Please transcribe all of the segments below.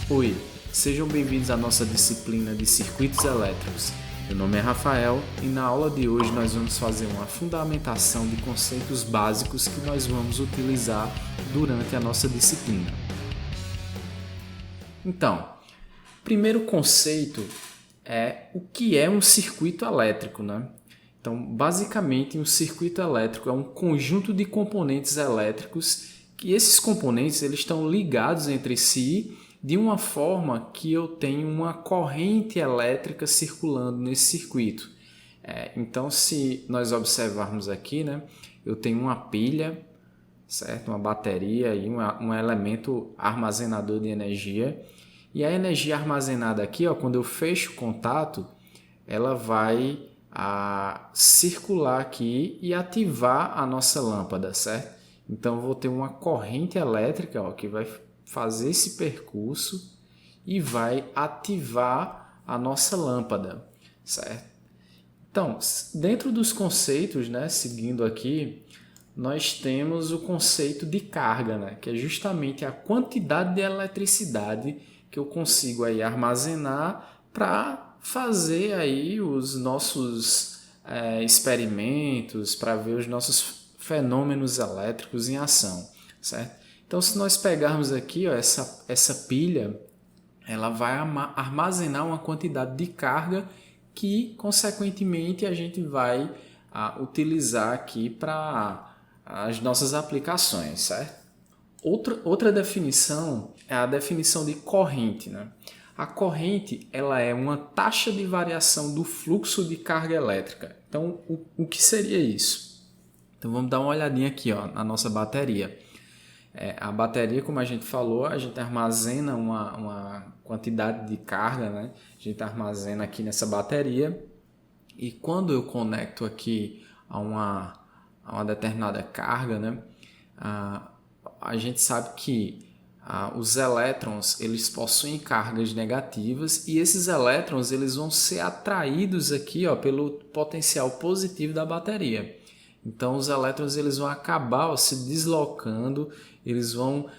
Oi, sejam bem-vindos à nossa disciplina de circuitos elétricos. Meu nome é Rafael e na aula de hoje nós vamos fazer uma fundamentação de conceitos básicos que nós vamos utilizar durante a nossa disciplina. Então, primeiro conceito é o que é um circuito elétrico, né? Então, basicamente, um circuito elétrico é um conjunto de componentes elétricos que esses componentes eles estão ligados entre si de uma forma que eu tenho uma corrente elétrica circulando nesse circuito. Então, se nós observarmos aqui, né, eu tenho uma pilha, certo? Uma bateria e um elemento armazenador de energia. E a energia armazenada aqui, ó, quando eu fecho o contato, ela vai circular aqui e ativar a nossa lâmpada, certo? Então, eu vou ter uma corrente elétrica, ó, que vai fazer esse percurso e vai ativar a nossa lâmpada, certo? Então, dentro dos conceitos, né, seguindo aqui, nós temos o conceito de carga, né, que é justamente a quantidade de eletricidade que eu consigo aí armazenar para fazer aí os nossos experimentos, para ver os nossos fenômenos elétricos em ação, certo? Então, se nós pegarmos aqui ó, essa pilha, ela vai armazenar uma quantidade de carga que, consequentemente, a gente vai utilizar aqui para as nossas aplicações, certo? Outra definição é a definição de corrente, né? A corrente ela é uma taxa de variação do fluxo de carga elétrica. Então, o que seria isso? Então, vamos dar uma olhadinha aqui ó, na nossa bateria. A bateria, como a gente falou, a gente armazena uma quantidade de carga, né? A gente armazena aqui nessa bateria e quando eu conecto aqui a uma determinada carga, né? A gente sabe que os elétrons eles possuem cargas negativas e esses elétrons eles vão ser atraídos aqui ó, pelo potencial positivo da bateria. Então os elétrons eles vão acabar ó, se deslocando, eles vão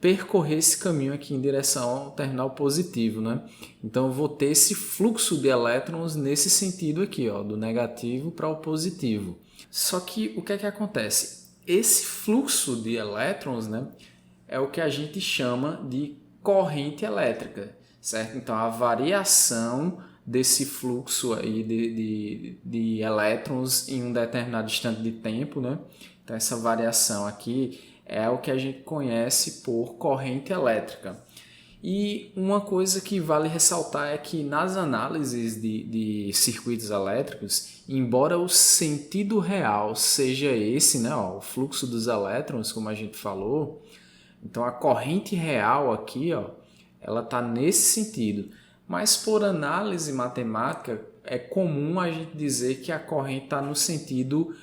percorrer esse caminho aqui em direção ao terminal positivo, né? Então eu vou ter esse fluxo de elétrons nesse sentido aqui, ó, do negativo para o positivo. Só que o que é que acontece? Esse fluxo de elétrons, né, é o que a gente chama de corrente elétrica, certo? Então a variação desse fluxo aí de elétrons em um determinado instante de tempo, né? Então essa variação aqui é o que a gente conhece por corrente elétrica. E uma coisa que vale ressaltar é que nas análises de circuitos elétricos, embora o sentido real seja esse, né, ó, o fluxo dos elétrons, como a gente falou, então a corrente real aqui, ó, ela está nesse sentido. Mas por análise matemática, é comum a gente dizer que a corrente está no sentido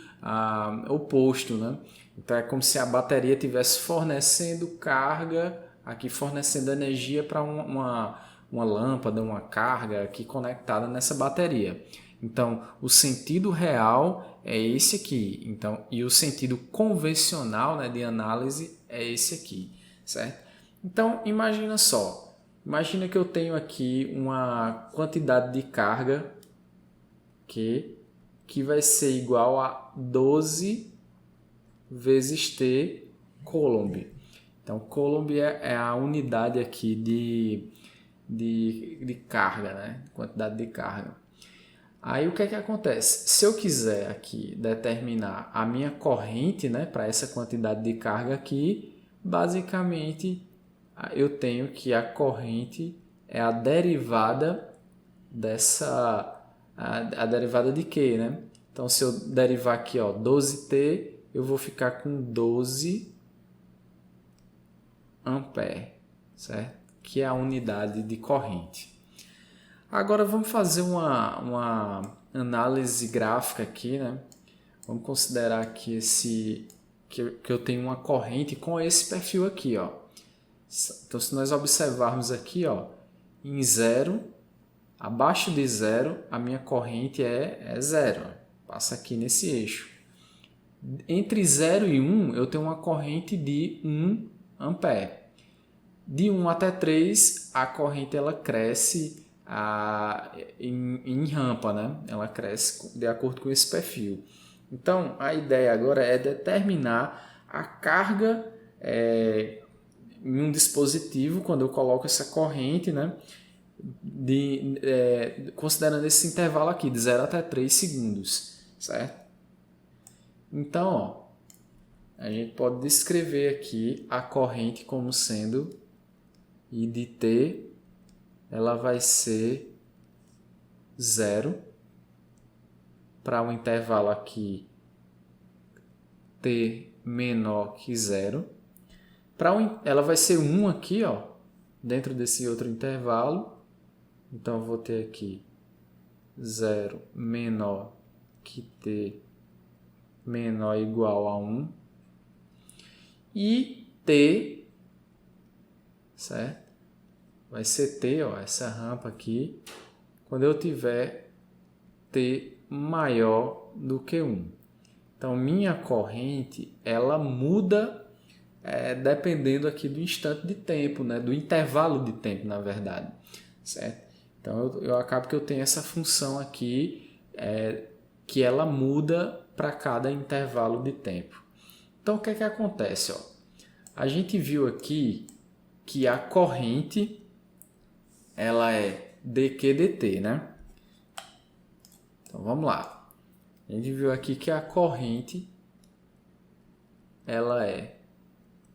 oposto, né? Então é como se a bateria estivesse fornecendo carga, aqui fornecendo energia para uma lâmpada, uma carga aqui conectada nessa bateria. Então o sentido real é esse aqui. Então, e o sentido convencional, né, de análise é esse aqui, certo? Então imagina só. Imagina que eu tenho aqui uma quantidade de carga que vai ser igual a 12 vezes T Coulomb. Então, Coulomb é a unidade aqui de carga, né? Quantidade de carga. Aí o que é que acontece? Se eu quiser aqui determinar a minha corrente, né, para essa quantidade de carga aqui, basicamente eu tenho que a corrente é a derivada a derivada de Q, né? Então, se eu derivar aqui, ó, 12T, eu vou ficar com 12 ampere, certo? Que é a unidade de corrente. Agora, vamos fazer uma análise gráfica aqui, né? Vamos considerar aqui que eu tenho uma corrente com esse perfil aqui, ó. Então, se nós observarmos aqui, ó, em 0, abaixo de 0, a minha corrente é 0. Passa aqui nesse eixo. Entre 0 e 1, eu tenho uma corrente de 1 ampere. De 1 até 3, a corrente ela cresce em rampa, né? Ela cresce de acordo com esse perfil. Então, a ideia agora é determinar a carga em um dispositivo, quando eu coloco essa corrente, né? Considerando esse intervalo aqui, de 0 até 3 segundos, certo? Então, ó, a gente pode descrever aqui a corrente como sendo I de t, ela vai ser 0 para um intervalo aqui t menor que 0. Ela vai ser 1 aqui, ó, dentro desse outro intervalo. Então, eu vou ter aqui 0 menor que t menor ou igual a 1. E t, certo? Vai ser t, ó, essa rampa aqui, quando eu tiver t maior do que 1. Então, minha corrente, ela muda dependendo aqui do instante de tempo, né? Do intervalo de tempo, na verdade, certo? Então, eu acabo que eu tenho essa função aqui, que ela muda para cada intervalo de tempo. Então, o que é que acontece? Ó? A gente viu aqui que a corrente ela é dq dt, né? Então, vamos lá. A gente viu aqui que a corrente ela é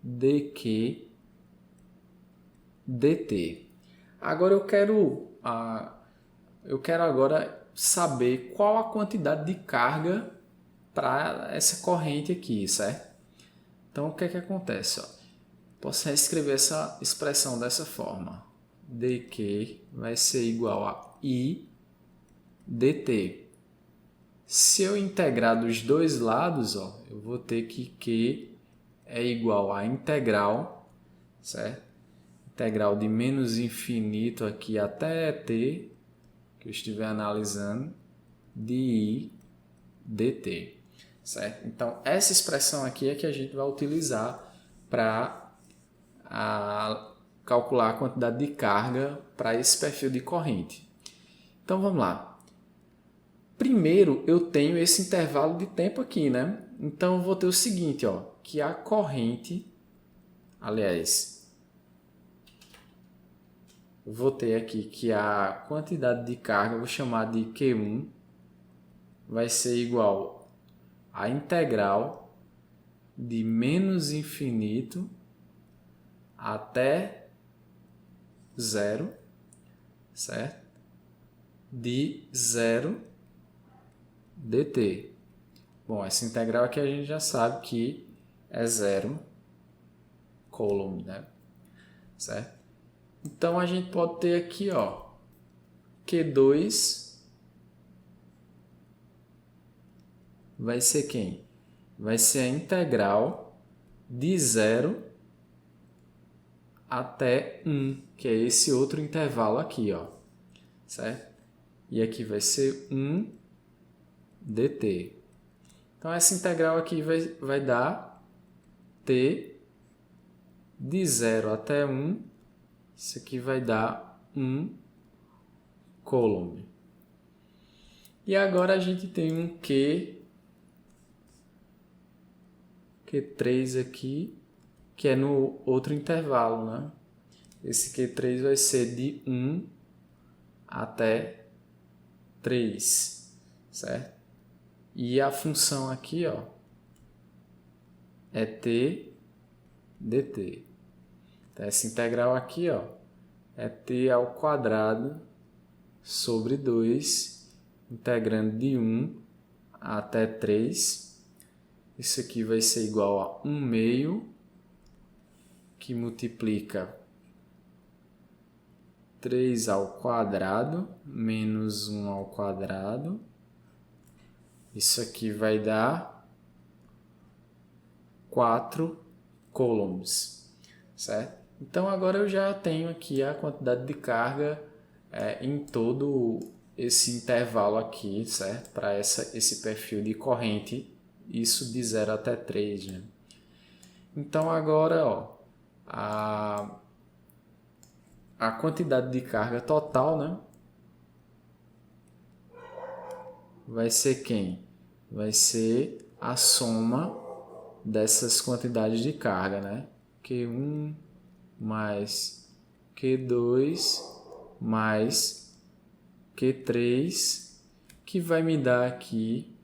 dq dt. Agora eu quero agora saber qual a quantidade de carga para essa corrente aqui, certo? Então, o que é que acontece? Ó? Posso reescrever essa expressão dessa forma. dq vai ser igual a I dt. Se eu integrar dos dois lados, ó, eu vou ter que Q é igual a integral, certo? Integral de menos infinito aqui até t, que eu estiver analisando, de I dt, certo? Então, essa expressão aqui é que a gente vai utilizar para calcular a quantidade de carga para esse perfil de corrente. Então, vamos lá. Primeiro, eu tenho esse intervalo de tempo aqui, né? Então, eu vou ter o seguinte, ó, que a corrente, aliás, eu vou ter aqui que a quantidade de carga, eu vou chamar de Q1, vai ser igual a integral de menos infinito até 0, certo? De 0 dt. Bom, essa integral aqui a gente já sabe que é 0 coulomb, né? Certo? Então, a gente pode ter aqui, ó, Q2 vai ser quem? Vai ser a integral de 0 até 1, que é esse outro intervalo aqui, ó. Certo? E aqui vai ser 1 dt. Então, essa integral aqui vai dar t de 0 até 1. Isso aqui vai dar 1 coulomb. E agora a gente tem um Q3 aqui, que é no outro intervalo, né? Esse Q3 vai ser de 1 até 3, certo? E a função aqui, ó, é t dt. Então, essa integral aqui, ó, é t ao quadrado sobre 2, integrando de 1 até 3. Isso aqui vai ser igual a 1 meio, que multiplica 3 ao quadrado, menos 1 ao quadrado. Isso aqui vai dar 4 coulombs, certo? Então, agora eu já tenho aqui a quantidade de carga em todo esse intervalo aqui, certo? Para esse perfil de corrente, isso de 0 até 3, né? Então, agora, ó, a quantidade de carga total, né? Vai ser quem? Vai ser a soma dessas quantidades de carga, né? Q1 mais Q2 mais Q3, que vai me dar aqui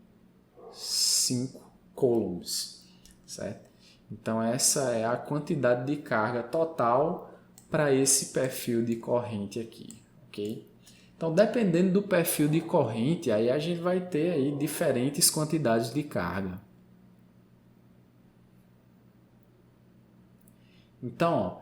5 coulombs, certo? Então essa é a quantidade de carga total para esse perfil de corrente aqui, ok? Então, dependendo do perfil de corrente, aí a gente vai ter aí diferentes quantidades de carga. Então,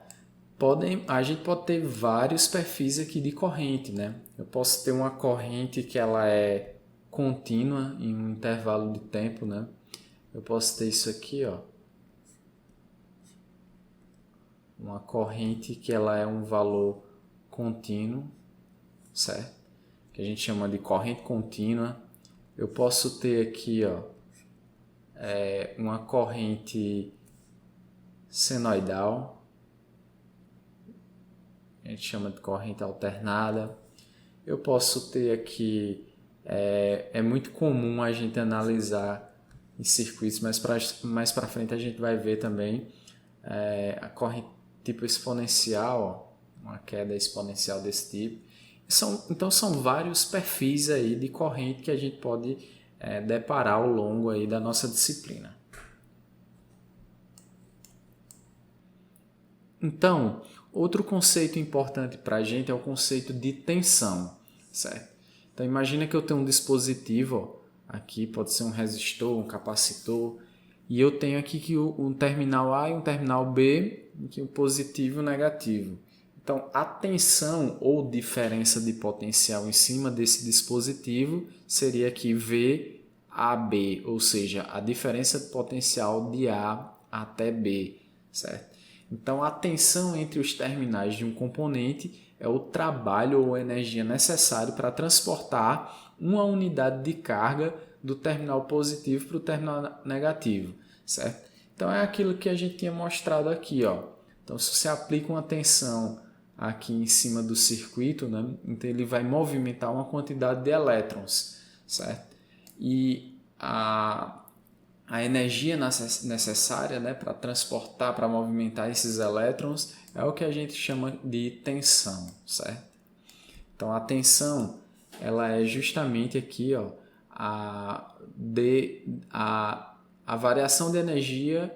a gente pode ter vários perfis aqui de corrente, né? Eu posso ter uma corrente que ela é contínua em um intervalo de tempo, né? Eu posso ter isso aqui, ó. Uma corrente que ela é um valor contínuo, certo? Que a gente chama de corrente contínua. Eu posso ter aqui, ó, uma corrente senoidal, a gente chama de corrente alternada. Eu posso ter aqui, é muito comum a gente analisar em circuitos, mas mais para frente a gente vai ver também a corrente tipo exponencial, ó, uma queda exponencial desse tipo. Então são vários perfis aí de corrente que a gente pode deparar ao longo aí da nossa disciplina. Então, outro conceito importante para a gente é o conceito de tensão, certo? Então, imagina que eu tenho um dispositivo, ó, aqui pode ser um resistor, um capacitor, e eu tenho aqui que um terminal A e um terminal B, aqui um positivo e um negativo. Então, a tensão ou diferença de potencial em cima desse dispositivo seria aqui VAB, ou seja, a diferença de potencial de A até B, certo? Então, a tensão entre os terminais de um componente é o trabalho ou energia necessário para transportar uma unidade de carga do terminal positivo para o terminal negativo, certo? Então, é aquilo que a gente tinha mostrado aqui, ó. Então, se você aplica uma tensão aqui em cima do circuito, né? Então ele vai movimentar uma quantidade de elétrons, certo? E a energia necessária, né, para transportar, para movimentar esses elétrons é o que a gente chama de tensão, certo? Então a tensão ela é justamente aqui, ó, a variação de energia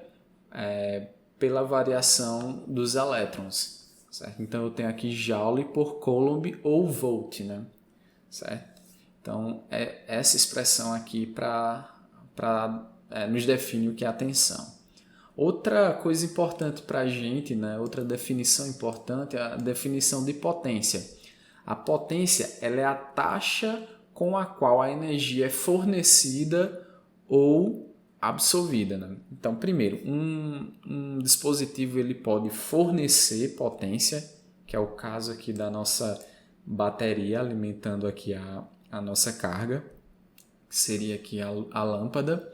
pela variação dos elétrons, certo? Então eu tenho aqui Joule por Coulomb ou Volt, né? Certo? Então é essa expressão aqui para nos define o que é a tensão. Outra coisa importante para a gente, né? Outra definição importante é a definição de potência. A potência ela é a taxa com a qual a energia é fornecida ou absorvida, né? Então, primeiro, um dispositivo ele pode fornecer potência, que é o caso aqui da nossa bateria alimentando aqui a nossa carga, que seria aqui a lâmpada,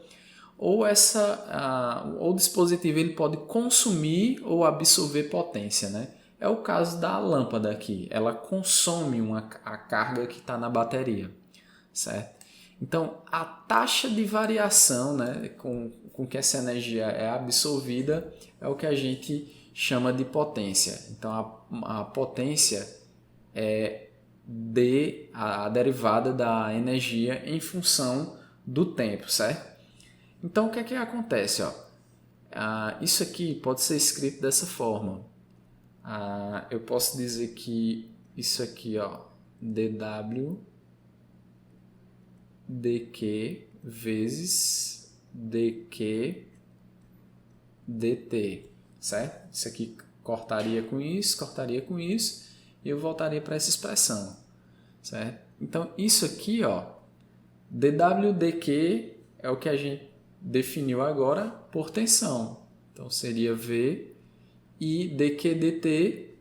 ou o dispositivo ele pode consumir ou absorver potência, né? É o caso da lâmpada aqui, ela consome a carga que está na bateria, certo? Então, a taxa de variação, né, com que essa energia é absorvida é o que a gente chama de potência. Então, a potência é a derivada da energia em função do tempo, certo? Então, o que é que acontece? Ó? Isso aqui pode ser escrito dessa forma. Eu posso dizer que isso aqui, ó, dW dq vezes dq dt, certo? Isso aqui cortaria com isso, e eu voltaria para essa expressão, certo? Então, isso aqui, ó, dW dq é o que a gente definiu agora por tensão. Então, seria V e dq dt,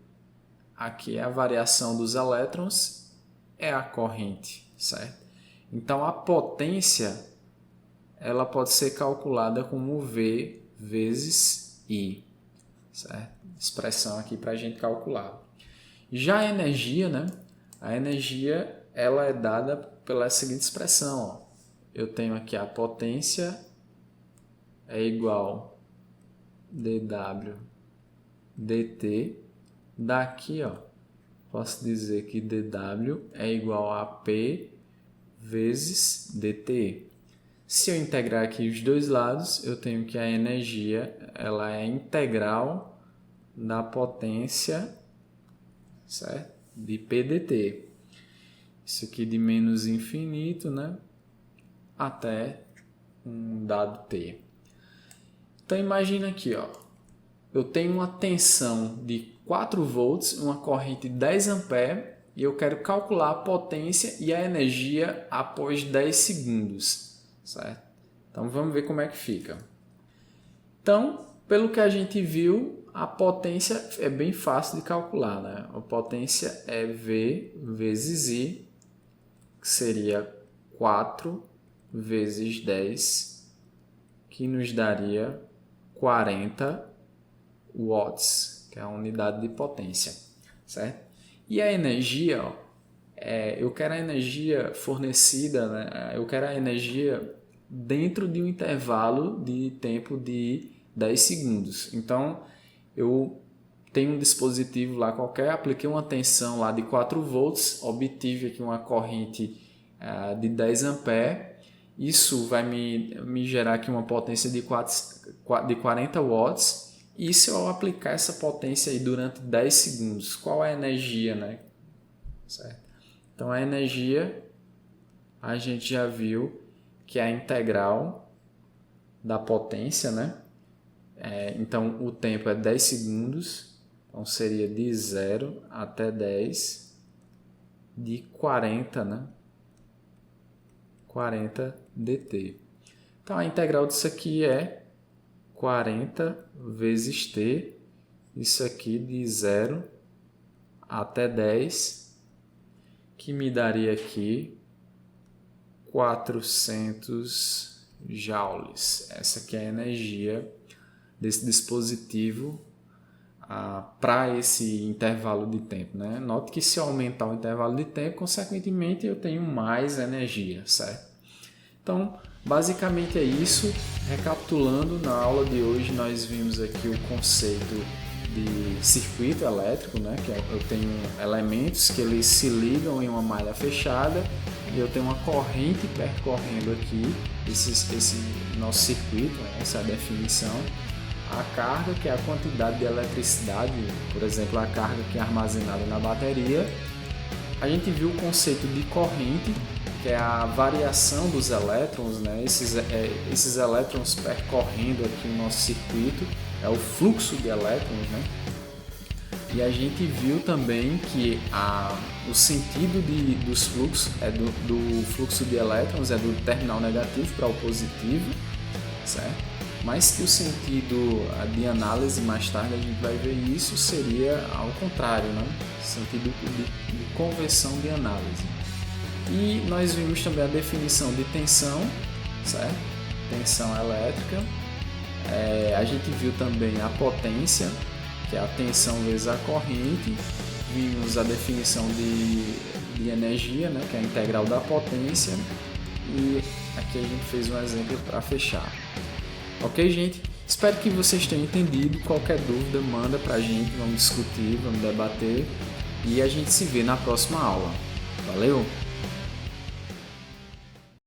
aqui é a variação dos elétrons, é a corrente, certo? Então, a potência ela pode ser calculada como V vezes I, certo? Expressão aqui para a gente calcular. Já a energia, né? A energia ela é dada pela seguinte expressão. Ó. Eu tenho aqui a potência é igual dW dt. Daqui, ó, posso dizer que dW é igual a P vezes dt. Se eu integrar aqui os dois lados, eu tenho que a energia ela é integral da potência, certo? De P dt. Isso aqui de menos infinito, né? Até um dado t. Então imagina aqui, ó, eu tenho uma tensão de 4 volts, uma corrente de 10 amperes e eu quero calcular a potência e a energia após 10 segundos, certo? Então vamos ver como é que fica. Então, pelo que a gente viu, a potência é bem fácil de calcular, né? A potência é V vezes I, que seria 4 vezes 10, que nos daria 40 watts, que é a unidade de potência, certo? E a energia, ó, eu quero a energia fornecida, né? Eu quero a energia dentro de um intervalo de tempo de 10 segundos. Então, eu tenho um dispositivo lá qualquer, apliquei uma tensão lá de 4 volts, obtive aqui uma corrente de 10 amperes. Isso vai me gerar aqui uma potência de 40 watts. E se eu aplicar essa potência aí durante 10 segundos, qual é a energia, né? Certo? Então, a energia, a gente já viu que é a integral da potência, né? Então, o tempo é 10 segundos. Então, seria de 0 até 10 de 40, né? 40 dt. Então, a integral disso aqui é 40 vezes t, isso aqui de 0 até 10, que me daria aqui 400 joules. Essa aqui é a energia desse dispositivo para esse intervalo de tempo, né? Note que se eu aumentar o intervalo de tempo, consequentemente eu tenho mais energia, certo? Então, basicamente é isso. Recapitulando, na aula de hoje nós vimos aqui o conceito de circuito elétrico, né? Que eu tenho elementos que eles se ligam em uma malha fechada e eu tenho uma corrente percorrendo aqui esse nosso circuito, né? Essa é a definição. A carga, que é a quantidade de eletricidade, por exemplo, a carga que é armazenada na bateria. A gente viu o conceito de corrente, que é a variação dos elétrons, né? Esses elétrons percorrendo aqui o nosso circuito, é o fluxo de elétrons, né? E a gente viu também que o sentido dos fluxos do fluxo de elétrons é do terminal negativo para o positivo, certo? Mas que o sentido de análise, mais tarde a gente vai ver isso, seria ao contrário, né? Sentido de conversão de análise. E nós vimos também a definição de tensão, certo? Tensão elétrica. A gente viu também a potência, que é a tensão vezes a corrente. Vimos a definição de energia, né? Que é a integral da potência. E aqui a gente fez um exemplo para fechar. Ok, gente? Espero que vocês tenham entendido. Qualquer dúvida, manda pra gente, vamos discutir, vamos debater e a gente se vê na próxima aula. Valeu!